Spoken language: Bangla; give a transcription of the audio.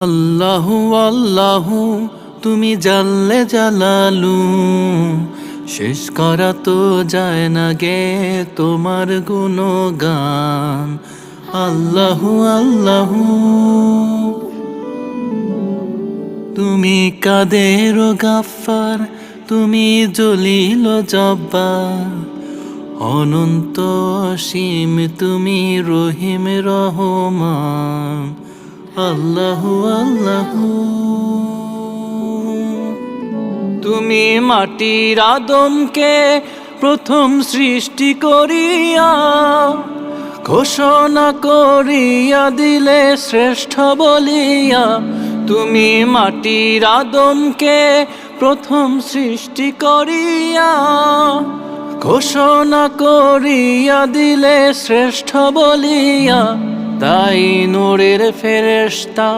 আল্লাহু আল্লাহু তুমি জাল্লে জালালু, শেষ করা তো যায় না গে তোমার গুণগান। আল্লাহু আল্লাহু তুমি কাদের গাফফার, তুমি জলিল জব্বার, অনন্ত অসীম তুমি রহিম রহমান। আল্লাহু আল্লাহু তুমি মাটির আদমকে প্রথম সৃষ্টি করিয়া ঘোষণা করিয়া দিলে শ্রেষ্ঠ বলিয়া। তুমি মাটির আদমকে প্রথম সৃষ্টি করিয়া ঘোষণা করিয়া দিলে শ্রেষ্ঠ বলিয়া। তাই নূরের ফেরেশতা